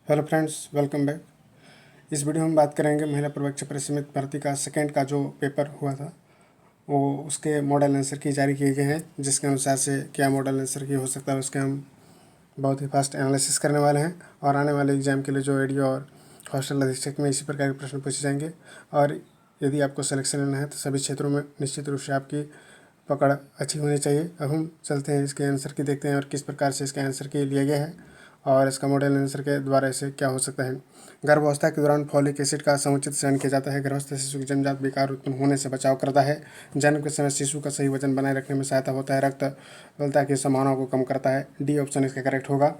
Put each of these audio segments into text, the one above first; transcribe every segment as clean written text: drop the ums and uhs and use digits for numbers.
Hello friends, welcome back. इस video में बात करेंगे महिला पर्यवेक्षक परिसमित भर्ती का सेकेंड का जो पेपर हुआ था वो उसके मॉडल आंसर की जारी किए गए हैं, जिसके अनुसार से क्या मॉडल आंसर की हो सकता है उसके हम बहुत ही फास्ट एनालिसिस करने वाले हैं। और आने वाले एग्जाम के लिए जो एडीओ और हॉस्टल अधीक्षक में इसी प्रकार के प्रश्न पूछे जाएंगे। और यदि आपको सिलेक्शन लेना है तो सभी क्षेत्रों में निश्चित रूप से आपकी पकड़ अच्छी होनी चाहिए। अब हम चलते हैं इसके आंसर की, देखते हैं और किस प्रकार से इसके आंसर की लिया गया है और इसका मॉडल आंसर के द्वारा इसे क्या हो सकता है। गर्भावस्था के दौरान फॉलिक एसिड का समुचित सेवन किया जाता है। गर्भस्थ शिशु की जन्मजात विकार उत्पन्न होने से बचाव करता है। जन्म के समय शिशु का सही वजन बनाए रखने में सहायता होता है। रक्त विफलता की संभावनाओं को कम करता है। डी ऑप्शन इसका करेक्ट होगा।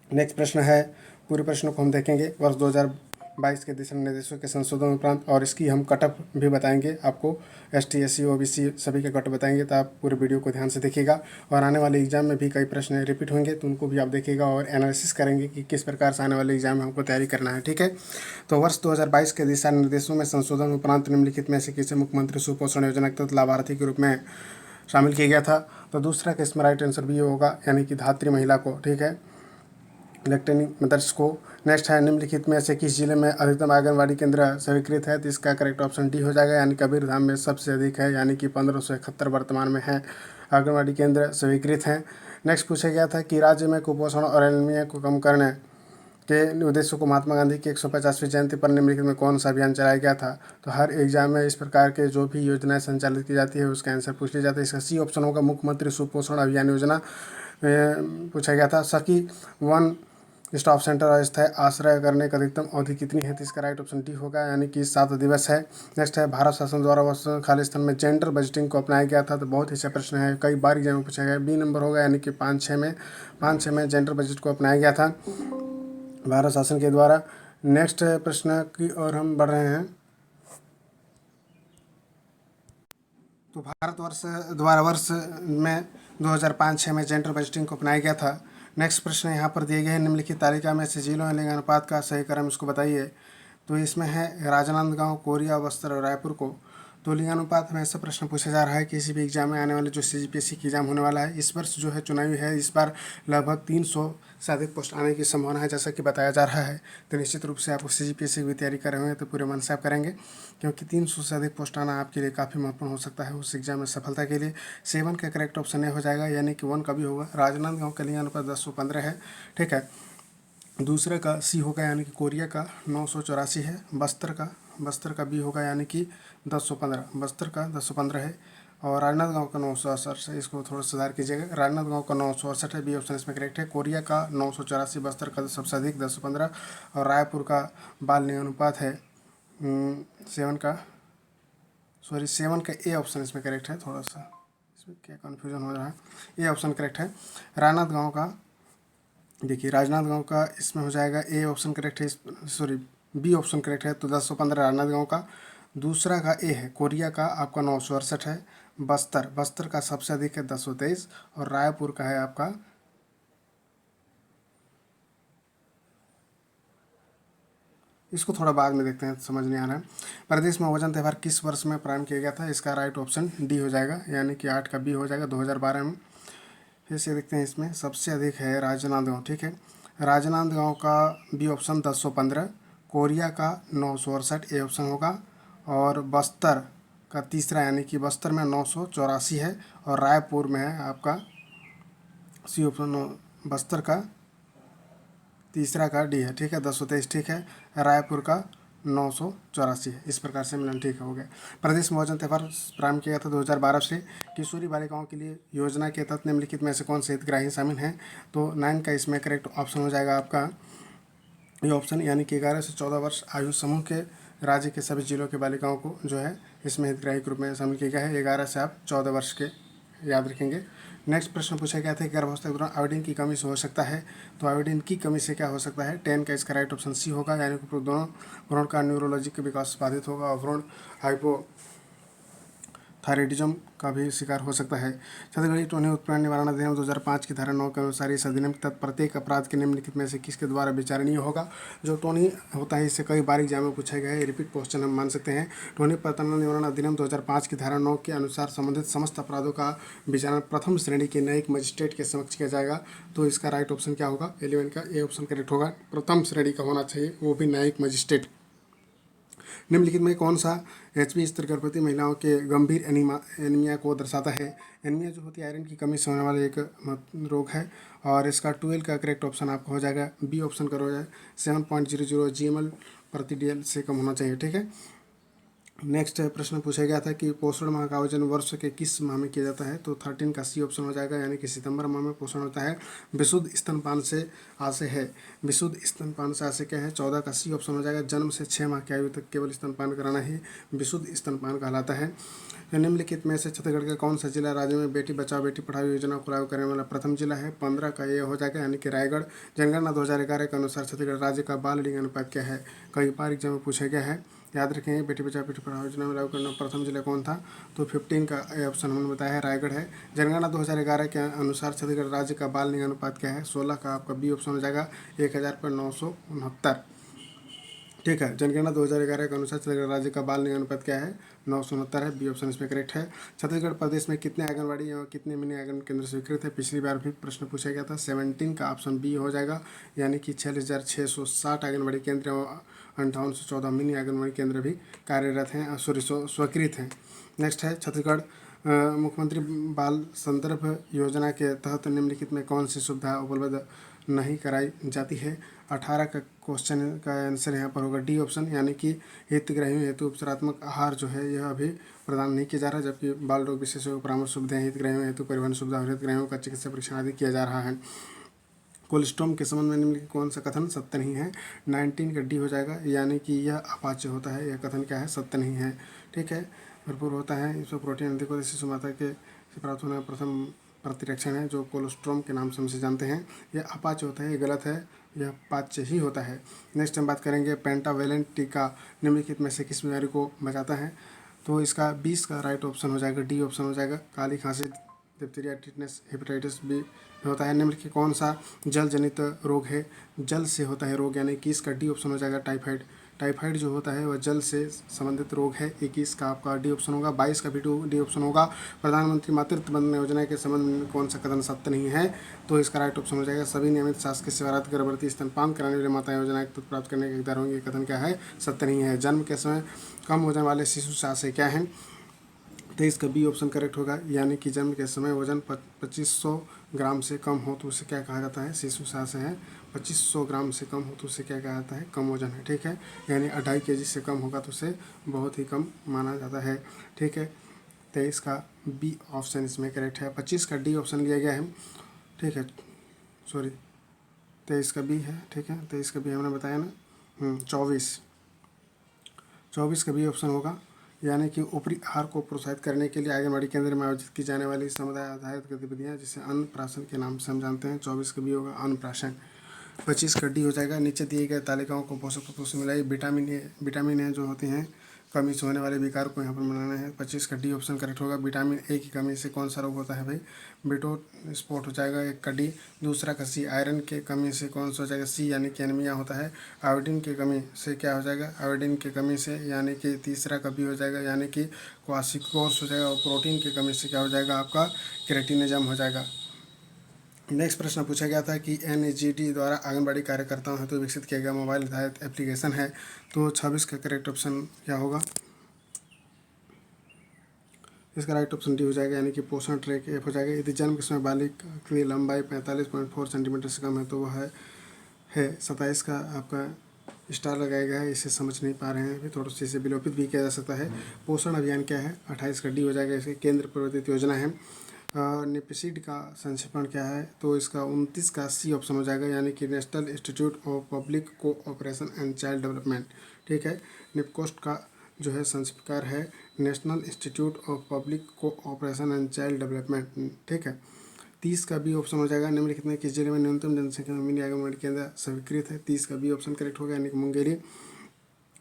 नेक्स्ट प्रश्न है, पूरे प्रश्नों को हम देखेंगे वर्ष 2022 के दिशा निर्देशों के संशोधन उपरांत, और इसकी हम कटअप भी बताएंगे आपको। ST SC OBC सभी के कट बताएंगे, तो आप पूरे वीडियो को ध्यान से देखिएगा। और आने वाले एग्जाम में भी कई प्रश्न रिपीट होंगे तो उनको भी आप देखिएगा और एनालिसिस करेंगे कि किस प्रकार से आने वाले एग्जाम में हमको तैयारी करना है। ठीक है, तो वर्ष 2022 के दिशा निर्देशों में संशोधन उपरांत निम्नलिखित में से किसे मुख्यमंत्री सुपोषण योजना के तहत लाभार्थी के रूप में शामिल किया गया था। तो दूसरा का इसमें राइट आंसर भी होगा, यानी कि धात्री महिला को। ठीक है, इलेक्ट्रॉनिक मदर्स को। नेक्स्ट है, निम्नलिखित में से किस जिले में अधिकतम आंगनबाड़ी केंद्र स्वीकृत है। तो इसका करेक्ट ऑप्शन डी हो जाएगा, यानी कबीरधाम में सबसे अधिक है, यानी कि 1571 वर्तमान में है आंगनबाड़ी केंद्र स्वीकृत हैं। नेक्स्ट पूछा गया था कि राज्य में कुपोषण और एनीमिया को कम करने के उद्देश्यों को महात्मा गांधी की 150वीं जयंती पर निम्नलिखित में कौन सा अभियान चलाया गया था। तो हर एग्जाम में इस प्रकार के जो भी योजनाएं संचालित की जाती है उसका आंसर पूछ लिया जाता है। इसका सी ऑप्शन होगा, मुख्यमंत्री सुपोषण अभियान योजना पूछा गया था। सखी वन स्टॉप सेंटर अस्थायी आश्रय करने की अधिकतम अवधि कितनी है। तो इसका राइट ऑप्शन डी होगा, यानी कि 7 दिवस है। नेक्स्ट है, भारत शासन द्वारा वस्तु खालिस्तान में जेंडर बजटिंग को अपनाया गया था। तो बहुत ही अच्छा प्रश्न है, कई बार एग्जाम में पूछा गया। बी नंबर होगा, यानी कि 5-6 में जेंडर बजट को अपनाया गया था भारत शासन के द्वारा। नेक्स्ट प्रश्न की ओर हम बढ़ रहे हैं। तो भारतवर्ष द्वारा वर्ष में 2005-6 में जेंडर बजटिंग को अपनाया गया था। नेक्स्ट प्रश्न यहाँ पर दिए गए हैं, निम्नलिखित तालिका में से जिलों लिंग अनुपात का सही क्रम इसको बताइए। तो इसमें है राजनांदगांव, कोरिया, बस्तर और रायपुर को। तो लिंगानुपात में ऐसा प्रश्न पूछा जा रहा है किसी भी एग्जाम में आने वाले जो CGPSC की एग्जाम होने वाला है इस वर्ष जो है चुनावी है, इस बार लगभग 300 से अधिक पोस्ट आने की संभावना है जैसा कि बताया जा रहा है। तो निश्चित रूप से आप CGPSC की भी तैयारी कर रहे होंगे तो पूरे मन से आप करेंगे, क्योंकि 300 से अधिक पोस्ट आना आपके लिए काफ़ी महत्वपूर्ण हो सकता है उस एग्जाम में सफलता के लिए। 7 का करेक्ट ऑप्शन ए हो जाएगा, यानी कि 1 कभी होगा। राजनांदगांव का लिंगानुपात 10:15 है। ठीक है, दूसरे का सी होगा, यानी कि कोरिया का 984 है। बस्तर का बी होगा, यानी कि 10:15। बस्तर का 10:15 है। और राजनांदगांव का 968 है। इसको थोड़ा सुधार कीजिएगा, राजनांदगांव का 968 है, बी ऑप्शन इसमें करेक्ट है। कोरिया का 984, बस्तर का सबसे अधिक 10:15 और रायपुर का बाल लिंगानुपात है 7 का ए ऑप्शन इसमें करेक्ट है। थोड़ा सा इसमें क्या कन्फ्यूजन हो रहा है, ए ऑप्शन करेक्ट है। राजनांदगांव का देखिए, राजनांदगांव का इसमें हो जाएगा ए ऑप्शन करेक्ट है, सॉरी बी ऑप्शन करेक्ट है। तो 10:15 राजनांदगांव का। दूसरा का ए है, कोरिया का आपका 968 है। बस्तर का सबसे अधिक है 1023 और रायपुर का है आपका, इसको थोड़ा बाद में देखते हैं, समझ नहीं आ रहा है। प्रदेश में वजन त्यौहार किस वर्ष में प्रारंभ किया गया था। इसका राइट ऑप्शन डी हो जाएगा, यानी कि 8 का बी हो जाएगा, 2012 में। फिर से देखते हैं, इसमें सबसे अधिक है राजनांदगांव। ठीक है, राजनांदगांव का बी ऑप्शन 10:15, कोरिया का 968 ए ऑप्शन होगा, और बस्तर का तीसरा, यानी कि बस्तर में 984 है, और रायपुर में है आपका सी ऑप्शन, बस्तर का तीसरा का डी है। ठीक है, 1023 ठीक है, रायपुर का 984 है। इस प्रकार से मिलन ठीक हो गया। प्रदेश में वजन त्यौहार प्रारंभ किया गया था 2012 से। किशोरी बालिकाओं के लिए योजना के तहत निम्नलिखित में से कौन से हितग्राही शामिल हैं। तो 9 का इसमें करेक्ट ऑप्शन हो जाएगा आपका ये ऑप्शन, यानी कि 11 से 14 वर्ष आयु समूह के राज्य के सभी जिलों के बालिकाओं को जो है इसमें हितग्राही के रूप में शामिल किया गया है। 11 से आप 14 वर्ष के याद रखेंगे। नेक्स्ट प्रश्न पूछा गया था कि गर्भावस्था के दौरान आयोडीन की कमी से हो सकता है। तो आयोडीन की कमी से क्या हो सकता है। 10 का इसका राइट ऑप्शन सी होगा, यानी कि दोनों भ्रूण का न्यूरोलॉजी का विकास बाधित होगा और भ्रूण थायराइडिज्म का भी शिकार हो सकता है। छत्तीसगढ़ टोनी उत्पीड़न निवारण अधिनियम 2005 की धारा 9 के अनुसार इस अधिनियम के तहत प्रत्येक अपराध के निम्नलिखित में से किसके द्वारा विचारणीय होगा। जो टोनी होता है इससे कई बार एग्जाम में पूछा गया है, रिपीट क्वेश्चन हम मान सकते हैं। टोनी प्रताड़ना निवारण अधिनियम 2005 की धारा 9 के अनुसार संबंधित समस्त अपराधों का विचारण प्रथम श्रेणी के न्यायिक मजिस्ट्रेट के समक्ष किया जाएगा। तो इसका राइट ऑप्शन क्या होगा, 11 का ए ऑप्शन करेक्ट होगा। प्रथम श्रेणी का होना चाहिए, वो भी न्यायिक मजिस्ट्रेट। निम्नलिखित में कौन सा एचबी स्तर गर्भवती महिलाओं के गंभीर एनीमिया को दर्शाता है। एनीमिया जो होती है आयरन की कमी से होने वाला एक रोग है और इसका 12 का करेक्ट ऑप्शन आपका हो जाएगा, बी ऑप्शन का हो जाए 7.00 GML प्रति DL से कम होना चाहिए। ठीक है। नेक्स्ट प्रश्न पूछा गया था कि पोषण माह का आयोजन वर्ष के किस माह में किया जाता है। तो 13 का सी ऑप्शन हो जाएगा, यानी कि सितंबर माह में पोषण होता है। विशुद्ध स्तनपान से आशय है, विशुद्ध स्तनपान से आशय क्या है, 14 का सी ऑप्शन हो जाएगा। जन्म से 6 माह की आयु तक केवल स्तनपान कराना ही विशुद्ध स्तनपान कहलाता है। निम्नलिखित में से छत्तीसगढ़ का कौन सा जिला राज्य में बेटी बचाओ बेटी पढ़ाओ योजना को लागू करने वाला प्रथम जिला है। 15 का ये हो जाएगा, यानी कि रायगढ़। जनगणना 2011 के अनुसार छत्तीसगढ़ राज्य का बाल लिंग अनुपात क्या है, कई बार एग्जाम में पूछा गया है। याद रखेंगे, बेटी बचाओ बेटी पढ़ाओ योजना में लागू करना प्रथम जिला कौन था। तो 15 का ऑप्शन हमने बताया है, रायगढ़ है। जनगणना 2011 के अनुसार छत्तीसगढ़ राज्य का बाल लिंग अनुपात क्या है, 16 का आपका बी ऑप्शन हो जाएगा, 1000/969। ठीक है। जनगणना 2011 के अनुसार छत्तीसगढ़ राज्य का बाल लिंग अनुपात क्या है, 969 है, बी ऑप्शन इसमें करेक्ट है। छत्तीसगढ़ प्रदेश में कितने आंगनबाड़ी एवं कितने मिनी आंगन केंद्र स्वीकृत है, पिछली बार भी प्रश्न पूछा गया था। 17 का ऑप्शन बी हो जाएगा, यानी कि 4660 आंगनबाड़ी केंद्र एवं 5814 मिनी आंगनबाड़ी केंद्र भी कार्यरत हैं, सॉरी स्वीकृत हैं। नेक्स्ट है छत्तीसगढ़ मुख्यमंत्री बाल संदर्भ योजना के तहत निम्नलिखित में कौन सी सुविधा उपलब्ध नहीं कराई जाती है। 18 का क्वेश्चन का आंसर यहाँ पर होगा डी ऑप्शन, यानी कि हितग्राहियों हेतु उपचारात्मक आहार जो है यह अभी प्रदान नहीं किया जा रहा, जबकि बाल रोग विशेषज्ञ परामर्श सुविधाएं हितग्राहियों हेतु परिवहन सुविधा और हितग्राहियों का चिकित्सा परीक्षण आदि किया जा रहा है। कोलेस्ट्रॉम के संबंध में निम्नलिखित कौन सा कथन सत्य नहीं है। 19 का डी हो जाएगा, यानी कि यह अपाच्य होता है, यह कथन क्या है, सत्य नहीं है। ठीक है। भरपूर होता है, इसमें प्रोटीन अधिक होता है, शिशु माता के से प्राप्त होने प्रथम प्रतिरक्षण है जो कोलेस्ट्रॉम के नाम से हम जानते हैं, यह अपाच्य होता है, ये गलत है, यह पाच्य ही होता है। नेक्स्ट हम बात करेंगे पेंटावेलेंट टीका निम्नलिखित में से किस बीमारी को बचाता है। तो इसका 20 का राइट ऑप्शन हो जाएगा, डी ऑप्शन हो जाएगा, काली खांसी डिप्थीरिया टिटनेस हेपेटाइटिस बी होता है। निम्नलिखित कौन सा जल जनित रोग है, जल से होता है रोग, यानी कि इसका डी ऑप्शन हो जाएगा टाइफाइड। टाइफाइड जो होता है वह जल से संबंधित रोग है, 21 का आपका डी ऑप्शन होगा। 22 का भी डी ऑप्शन होगा। प्रधानमंत्री मातृत्व वंदना योजना के संबंध में कौन सा कथन सत्य नहीं है। तो इसका राइट ऑप्शन हो जाएगा, सभी नियमित शासकीय सेवारत गर्भवती स्तनपान कराने वाली माता योजना के तहत प्राप्त करने के हकदार होंगे, कथन क्या है, सत्य नहीं है। जन्म के समय कम वजन वाले शिशु से आशय क्या है। 23 का बी ऑप्शन करेक्ट होगा, यानी कि जन्म के समय वजन 2500 ग्राम से कम हो तो उसे क्या कहा जाता है, शिशु से है। 2500 ग्राम से कम हो तो उसे क्या कहा जाता है, कम वजन है। ठीक है। यानी 2.5 kg से कम होगा तो उसे बहुत ही कम माना जाता है। ठीक है। 23 का बी ऑप्शन इसमें करेक्ट है। 25 का डी ऑप्शन लिया गया है। ठीक है, सॉरी 23 का बी है। ठीक है, 23 का बी हमने बताया ना। 24 का बी ऑप्शन होगा, यानी कि ऊपरी आहार को प्रोत्साहित करने के लिए आंगनबाड़ी केंद्र में आयोजित की जाने वाली समुदाय आधारित गतिविधियाँ जिसे अन्नप्राशन के नाम से हम जानते हैं। 24 का बी होगा अन्नप्राशन। 25 का डी हो जाएगा, नीचे दिए गए तालिकाओं को पोषक तत्वों से मिलाई। विटामिन ए जो होती हैं कमी से होने वाले विकार को यहाँ पर मिलाना है। 25 का डी ऑप्शन करेक्ट होगा। विटामिन ए की कमी से कौन सा रोग होता है भाई, बेटो स्पॉट हो जाएगा एक का डी। दूसरा का सी, आयरन के कमी से कौन सा हो जाएगा, सी, यानी कि एनीमिया होता है। आयोडीन की कमी से क्या हो जाएगा, आयोडीन की कमी से, यानी कि तीसरा का बी हो जाएगा, यानी कि क्वासिकोस हो जाएगा। और प्रोटीन की कमी से क्या हो जाएगा आपका, क्रेटिनिज्म हो जाएगा। नेक्स्ट प्रश्न पूछा गया था कि NAGD द्वारा आंगनबाड़ी कार्यकर्ताओं हेतु विकसित किया गया मोबाइल आधारित एप्लीकेशन है। तो 26 का करेक्ट ऑप्शन क्या होगा, इसका राइट ऑप्शन डी हो जाएगा, यानी कि पोषण ट्रैक ऐप हो जाएगा। यदि जन्म के समय बालिक की लंबाई 45.4 सेंटीमीटर से कम है तो वह है 27 का आपका स्टार लगाया गया है, इसे समझ नहीं पा रहे हैं अभी, थोड़ा सी इसे विलोपित भी किया जा सकता है। पोषण अभियान क्या है, 28 का डी हो जाएगा, इसके केंद्र प्रवर्तित योजना है। निपिसिड का संक्षेपण क्या है, तो इसका 29 का सी ऑप्शन हो जाएगा, यानी कि national institute of public cooperation and child development. ठीक है। निपकोस्ट का जो है संक्षिप्तकार है national institute of public cooperation and child development. ठीक है। 30 का बी ऑप्शन हो जाएगा, निम्नलिखित में किस जिले में न्यूनतम जनसंख्या में मिनी आंगनबाड़ी केंद्र स्वीकृत है। 30 का बी ऑप्शन करेक्ट होगा, यानी कि मुंगेली।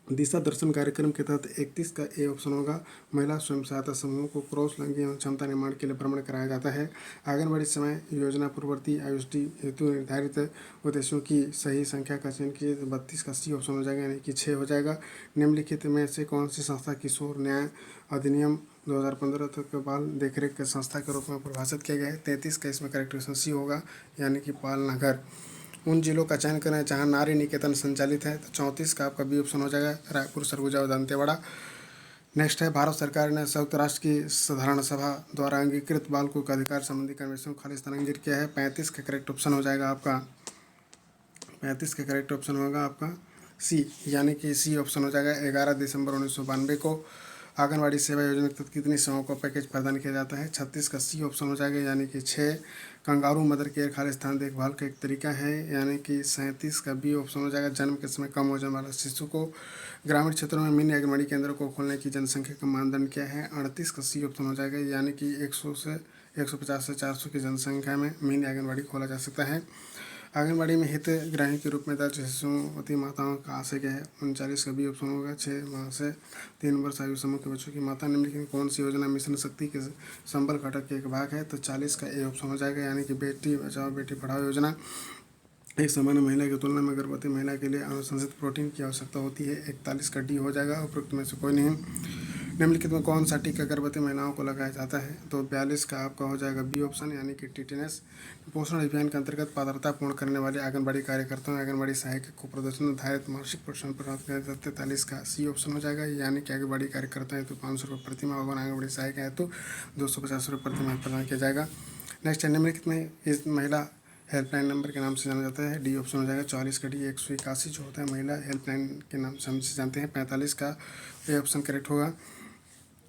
दिशा दर्शन कार्यक्रम के तहत 31 का ए ऑप्शन होगा। महिला स्वयं सहायता समूहों को क्रॉस लिंग एवं क्षमता निर्माण के लिए भ्रमण कराया जाता है। आंगनबाड़ी समय योजना पूर्ववर्ती आयुष्टि हेतु निर्धारित उद्देश्यों की सही संख्या का चयन किए 32 का सी ऑप्शन हो जाएगा, यानी कि 6 हो जाएगा। निम्नलिखित में से कौन सी संस्था किशोर न्याय अधिनियम 2015 तक बाल देखरेख संस्था के रूप में परिभाषित किया गया है? 33 का इसमें करेक्ट ऑप्शन सी होगा, यानी कि पालनगर। उन जिलों का चयन करें जहां नारी निकेतन संचालित है, तो 34 का आपका बी ऑप्शन हो जाएगा, रायपुर, सरगुजा और दंतेवाड़ा। नेक्स्ट है, भारत सरकार ने संयुक्त राष्ट्र की साधारण सभा द्वारा अंगीकृत बालकों के अधिकार संबंधी कन्वेंशन को खालिस्तान अंगीकृत किया है। 35 का करेक्ट ऑप्शन हो जाएगा आपका, 35 का करेक्ट ऑप्शन होगा आपका सी, यानी कि सी ऑप्शन हो जाएगा। 11 दिसंबर 1992 को आंगनबाड़ी सेवा योजना के तहत कितनी सेवाओं का पैकेज प्रदान किया जाता है? 36 का सी ऑप्शन हो जाएगा, यानी कि 6। कंगारू मदर केयर खालिस्तान देखभाल का एक तरीका है, यानी कि 37 का बी ऑप्शन हो जाएगा। जन्म के समय कम वजन वाला शिशु को ग्रामीण क्षेत्रों में मिनी आंगनबाड़ी केंद्रों को खोलने की जनसंख्या का मानदंड क्या है? 38 का सी ऑप्शन हो जाएगा, यानी कि 150 से 400 की जनसंख्या में मिनी आंगनबाड़ी खोला जा सकता है। आंगनबाड़ी में हितग्राही के रूप में दर्ज शिशुवती माताओं का आशय क्या है? 39 का बी ऑप्शन होगा। 6 माह से 3 वर्ष आयु समूह के बच्चों की माता निम्नलिखित में कौन सी योजना मिशन शक्ति के संबल घटक के एक भाग है? तो 40 का ए ऑप्शन हो जाएगा, यानी कि बेटी बचाओ बेटी पढ़ाओ योजना। एक सामान्य महिला की तुलना में गर्भवती महिला के लिए अनुशंसित प्रोटीन की आवश्यकता होती है। 41 का डी हो जाएगा, उपरोक्त में से कोई नहीं। निम्नलिखित में कौन सा टीका गर्भवती महिलाओं को लगाया जाता है? तो 42 का आपका हो जाएगा बी ऑप्शन, यानी कि टिटेनस। पोषण अभियान के अंतर्गत पात्रता पूर्ण करने वाले आंगनबाड़ी कार्यकर्ताओं आंगनबाड़ी सहायक को प्रदर्शन निर्धारित मासिक पोषण प्राप्त किया जाता है। 43 का सी ऑप्शन हो जाएगा, यानी कि आंगनबाड़ी कार्यकर्ता हेतु 500 रुपये प्रति माह और आंगनबाड़ी सहायक हेतु 250 रुपये प्रति माह प्रदान किया जाएगा। नेक्स्ट है, निम्नलिखित में इस महिला हेल्पलाइन नंबर के नाम से जाना जाता है? डी ऑप्शन हो जाएगा। 44 का डी 181 जो होता है महिला हेल्पलाइन के नाम से हम जानते हैं। 45 का ए ऑप्शन करेक्ट होगा।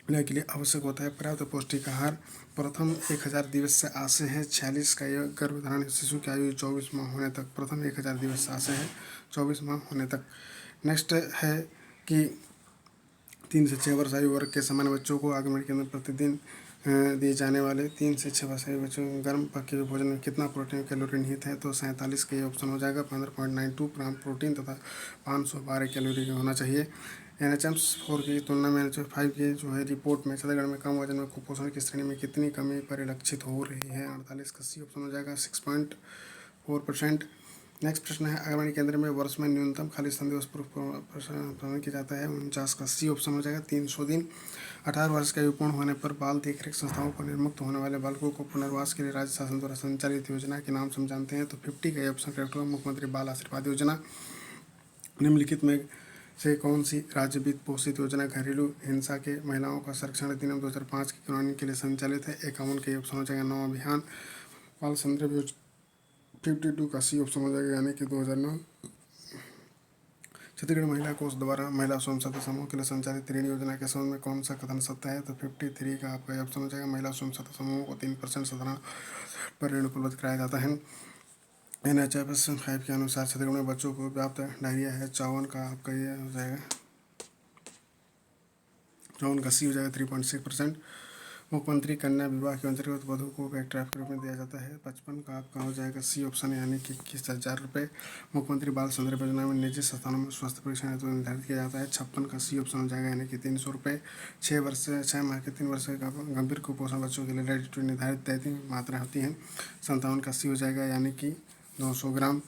के लिए आवश्यक होता है पर्याप्त पौष्टिक आहार। प्रथम 1000 दिवस से आशय है। 46 का यह गर्भधारण शिशु की आयु 24 माह होने तक। प्रथम 1000 दिवस से आशय है 24 माह होने तक। नेक्स्ट है कि 3 से 6 वर्ष आयु वर्ग के सामान्य बच्चों को आंगनबाड़ी के अंदर प्रतिदिन दिए जाने वाले 3 से 6 वर्ष आयु बच्चों को गर्म पके हुए भोजन में कितना प्रोटीन कैलोरी निहित है? तो 47 का ये ऑप्शन हो जाएगा। 15.92 ग्राम प्रोटीन तथा 512 कैलोरी का होना चाहिए। NHM-4 की तुलना में NHM-5 की जो है रिपोर्ट में छत्तीसगढ़ में कम वजन में कुपोषण की श्रेणी में कितनी कमी परिलक्षित हो रही है? 48 का सी ऑप्शन हो जाएगा, 6.4%। नेक्स्ट प्रश्न है, आंगनबाड़ी केंद्र में वर्ष में न्यूनतम खालिस्तान दिवस प्रदान किया जाता है? 49 का सी ऑप्शन हो जाएगा, 300 दिन। 18 वर्ष की आयु पूर्ण होने पर बाल देखरेख संस्थाओं पर निर्मुक्त होने वाले बालकों को पुनर्वास के लिए राज्य शासन द्वारा संचालित योजना के नाम से जानते हैं? तो 50 का ऑप्शन करेक्ट होगा, मुख्यमंत्री बाल आशीर्वाद योजना। निम्नलिखित में से कौन सी राज्य वित्त पोषित योजना घरेलू हिंसा के महिलाओं का संरक्षण अधिनियम 2005 की कानून के लिए संचालित है? 51 के ऑप्शन हो जाएगा, नौ अभियान। बाल संदर्भ योजना 52 का सी ऑप्शन हो जाएगा, यानी कि 2009। छत्तीसगढ़ महिला कोष द्वारा महिला स्वयं सहायता समूह के लिए संचालित ऋण योजना के संबंध में कौन सा कथन सत्य है? तो 53 का आपका ऑप्शन हो जाएगा, महिला स्वयं सहायता समूह को 3% साधारण पर ऋण उपलब्ध कराया जाता है। NHM-5 के अनुसार छत्तीसगढ़ में बच्चों को व्याप्त डायरिया है। 54 का आपका ये हो जाएगा, 54 का सी हो जाएगा, 3.6%। मुख्यमंत्री कन्या विवाह के अंतर्गत वधु को बैकड्राफ्ट के रूप में दिया जाता है। 55 का आपका हो जाएगा सी ऑप्शन, यानी कि 21,000 रुपये। मुख्यमंत्री बाल संदर्भ योजना में निजी संस्थानों में स्वास्थ्य परीक्षण हेतु निर्धारित किया जाता है। 56 का सी ऑप्शन हो जाएगा, यानी कि 300 रुपये। 6 माह के 3 वर्ष का गंभीर कुपोषण बच्चों के लिए रेडी टू निर्धारित तय मात्रा होती है। 57 का सी हो जाएगा, यानी कि 200 ग्राम।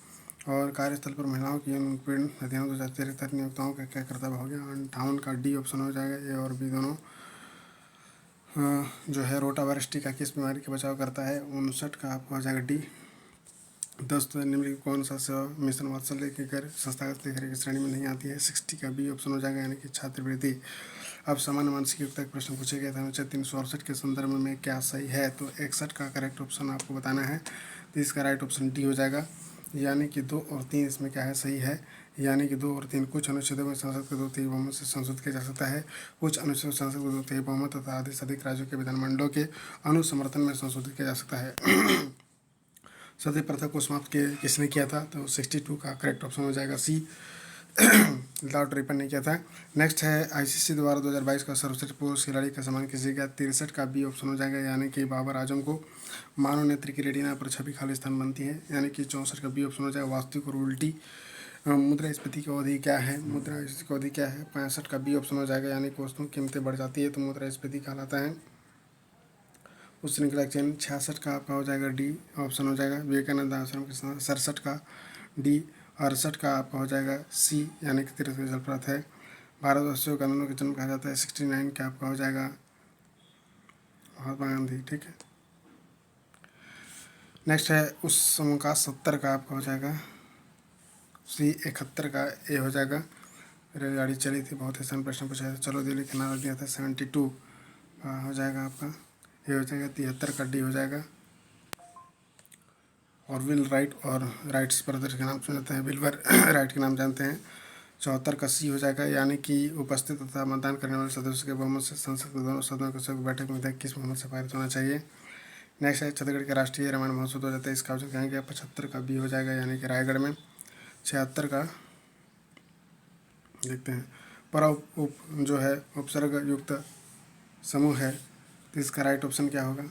और कार्यस्थल पर महिलाओं की उत्पीड़न अध्ययन 2013 तहत नियोक्ताओं का क्या कर्तव्य हो गया? 58 का डी ऑप्शन हो जाएगा, ए और बी दोनों जो है रोटावायरस टीका किस बीमारी के बचाव करता है? 59 का आपको हो जाएगा डी। 10 तो निम्नलिखित कौन सा सेवा मिशन वात्सल्य की कर संस्थागत देखरेख की श्रेणी में नहीं आती है? 60 का बी ऑप्शन हो जाएगा, यानी कि छात्रवृत्ति। अब सामान्य मानसिक युक्ता का प्रश्न पूछे गए थे अनुच्छेद 368 के संदर्भ में क्या सही है? तो 61 का करेक्ट ऑप्शन आपको बताना है। तो इसका राइट ऑप्शन डी हो जाएगा, यानी कि 2 और 3 इसमें क्या है सही है, यानी कि 2 और 3 कुछ अनुच्छेदों में संसद के 2/3 बहुमत से संशोधित किया जा सकता है। कुछ अनुच्छेदों संसद के 2/3 बहुमत तथा आधे से अधिक राज्यों के विधानमंडलों के अनुसमर्थन में संशोधित किया जा सकता है। सती प्रथा को समाप्त किसने किया था? तो 62 का करेक्ट ऑप्शन हो जाएगा सी, लॉर्ड रिपन ने किया था। नेक्स्ट है, ICC द्वारा 2022 का सर्वश्रेष्ठ पुरुष खिलाड़ी का सम्मान किसी गया? 63 का बी ऑप्शन हो जाएगा, यानी कि बाबर आजम को। मानव नेत्र की रेटिना पर छवि खालिस्तान बनती है, यानी कि 64 का बी ऑप्शन हो जाएगा, वास्तविक और उल्टी मुद्रास्फीति की अवधि क्या है? मुद्रास्फीति की अवधि क्या है? 65 का बी ऑप्शन हो जाएगा, यानी कि वस्तुओं की कीमतें बढ़ जाती है तो मुद्रास्फीति कहलाता है। उस श्रृंखला चयन 66 का आपका हो जाएगा डी ऑप्शन हो जाएगा। विवेकानंद आश्रम के 67 का डी। 68 का आपका हो जाएगा सी, यानी कि तीर्थ जलप्रपात है। भारत असहयोग आंदोलन का जन्म कहा जाता है 69 का आपका हो जाएगा महात्मा गांधी। ठीक है, नेक्स्ट है उस समूह का 70 का आपका हो जाएगा सी। 71 का ए हो जाएगा। रेलगाड़ी चली थी, बहुत आसान प्रश्न पूछा था। चलो दिल्ली के नारा दिया था 72 हो जाएगा आपका ये हो जाएगा। 73 का डी हो जाएगा। और विल राइट और राइट्स ब्रदर्स के नाम सुनते हैं, विल्बर राइट के नाम जानते हैं। 74 का सी हो जाएगा, यानी कि उपस्थित तथा मतदान करने वाले सदस्यों के बहुमत से संसद के दोनों सदनों के संयुक्त बैठक में 21 बहुमत से पारित होना चाहिए। नेक्स्ट है छत्तीसगढ़ के राष्ट्रीय रामायण महोत्सव 2023 का आयोजन करेंगे। 75 का बी हो जाएगा, यानी कि रायगढ़ में। 76 का देखते हैं पर उप जो है उपसर्ग युक्त समूह है, तो इसका राइट ऑप्शन क्या होगा?